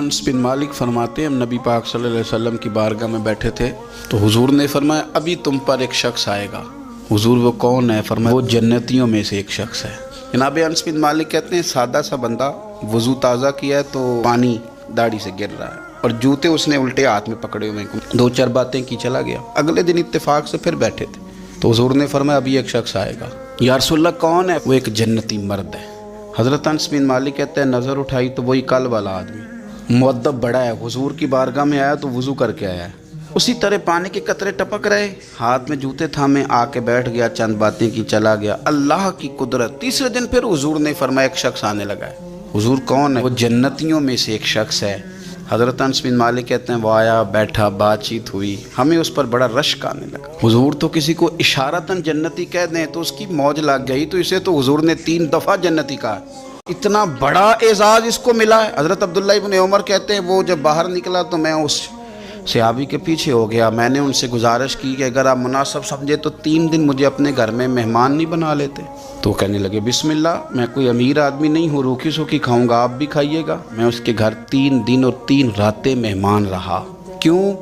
انس بن مالک فرماتے ہیں ہم نبی پاک صلی اللہ علیہ وسلم کی بارگاہ میں بیٹھے تھے تو حضور نے فرمایا ابھی تم پر ایک شخص آئے گا۔ حضور وہ کون ہے؟ فرمایا وہ جنتیوں میں سے ایک شخص ہے۔ جناب انس بن مالک کہتے ہیں سادہ سا بندہ وضو تازہ کیا ہے تو پانی داڑھی سے گر رہا ہے اور جوتے اس نے الٹے ہاتھ میں پکڑے ہوئے ہیں، دو چار باتیں کی چلا گیا۔ اگلے دن اتفاق سے پھر بیٹھے تھے تو حضور نے فرمایا ابھی ایک شخص آئے گا۔ یا رسول اللہ کون ہے؟ وہ ایک جنتی مرد ہے۔ حضرت انس بن مالک کہتے ہیں نظر اٹھائی تو وہی کل والا آدمی، مؤدب بڑا ہے، حضور کی بارگاہ میں آیا تو وضو کر کے آیا ہے، اسی طرح پانی کے قطرے ٹپک رہے، ہاتھ میں جوتے تھامے آ کے بیٹھ گیا، چند باتیں کی چلا گیا۔ اللہ کی قدرت، تیسرے دن پھر حضور نے فرمایا ایک شخص آنے لگا ہے۔ حضور کون ہے؟ وہ جنتیوں میں سے ایک شخص ہے۔ حضرت انس بن مالک کہتے ہیں وہ آیا، بیٹھا، بات چیت ہوئی، ہمیں اس پر بڑا رشک آنے لگا۔ حضور تو کسی کو اشارتاً جنتی کہہ دیں تو اس کی موج لگ گئی، تو اسے تو حضور نے 3 دفعہ جنتی کہا۔ اتنا بڑا اعزاز اس کو ملا ہے۔ حضرت عبداللہ ابن عمر کہتے ہیں وہ جب باہر نکلا تو میں اس صحابی کے پیچھے ہو گیا، میں نے ان سے گزارش کی کہ اگر آپ مناسب سمجھے تو 3 دن مجھے اپنے گھر میں مہمان نہیں بنا لیتے؟ تو کہنے لگے بسم اللہ، میں کوئی امیر آدمی نہیں ہوں، روکھی سوکھی کھاؤں گا، آپ بھی کھائیے گا۔ میں اس کے گھر 3 دن اور 3 راتیں مہمان رہا۔ کیوں؟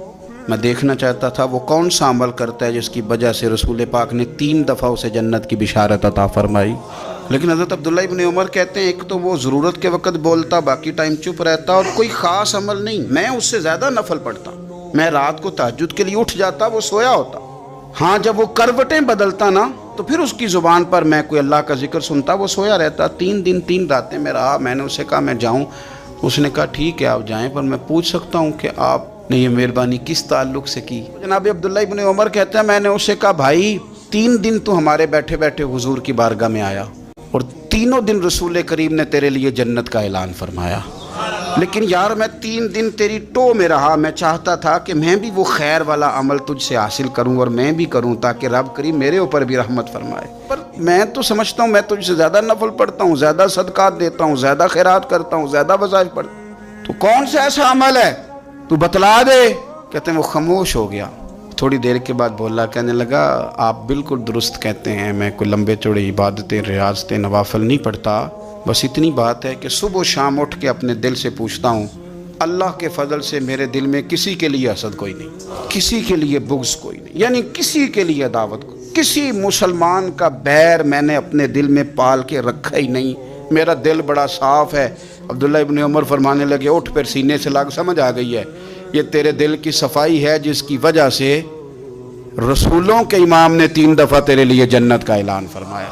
میں دیکھنا چاہتا تھا وہ کون سا عمل کرتا ہے جس کی وجہ سے رسول پاک نے 3 دفعہ اسے جنت کی بشارت عطا فرمائی۔ لیکن حضرت عبداللہ ابن عمر کہتے ہیں ایک تو وہ ضرورت کے وقت بولتا، باقی ٹائم چپ رہتا، اور کوئی خاص عمل نہیں، میں اس سے زیادہ نفل پڑھتا، میں رات کو تہجد کے لیے اٹھ جاتا، وہ سویا ہوتا۔ ہاں جب وہ کروٹیں بدلتا نا تو پھر اس کی زبان پر میں کوئی اللہ کا ذکر سنتا، وہ سویا رہتا۔ 3 دن 3 راتیں میں رہا۔ میں نے اسے کہا میں جاؤں؟ اس نے کہا ٹھیک ہے آپ جائیں، پر میں پوچھ سکتا ہوں کہ آپ نے یہ مہربانی کس تعلق سے کی؟ جناب عبداللہ ابن عمر کہتے ہیں میں نے اسے کہا بھائی 3 دن تو ہمارے بیٹھے بیٹھے حضور کی بارگاہ میں آیا اور 3 دن رسول کریم نے تیرے لیے جنت کا اعلان فرمایا، لیکن یار میں 3 دن تیری ٹو میں رہا، میں چاہتا تھا کہ میں بھی وہ خیر والا عمل تجھ سے حاصل کروں اور میں بھی کروں تاکہ رب کریم میرے اوپر بھی رحمت فرمائے، پر میں تو سمجھتا ہوں میں تجھ سے زیادہ نفل پڑھتا ہوں، زیادہ صدقات دیتا ہوں، زیادہ خیرات کرتا ہوں، زیادہ وظائف پڑھتا ہوں، تو کون سا ایسا عمل ہے تو بتلا دے۔ کہتے ہیں وہ خاموش ہو گیا، تھوڑی دیر کے بعد بولا، کہنے لگا آپ بالکل درست کہتے ہیں، میں کوئی لمبے چوڑے عبادتیں، ریاضتیں، نوافل نہیں پڑھتا، بس اتنی بات ہے کہ صبح و شام اٹھ کے اپنے دل سے پوچھتا ہوں اللہ کے فضل سے میرے دل میں کسی کے لیے حسد کوئی نہیں، کسی کے لیے بغض کوئی نہیں، یعنی کسی کے لیے عداوت، کسی مسلمان کا بیر میں نے اپنے دل میں پال کے رکھا ہی نہیں، میرا دل بڑا صاف ہے۔ عبداللہ ابن عمر فرمانے لگے اٹھ، پھر سینے سے لگ، سمجھ آ گئی ہے یہ تیرے دل کی صفائی ہے جس کی وجہ سے رسولوں کے امام نے 3 دفعہ تیرے لیے جنت کا اعلان فرمایا۔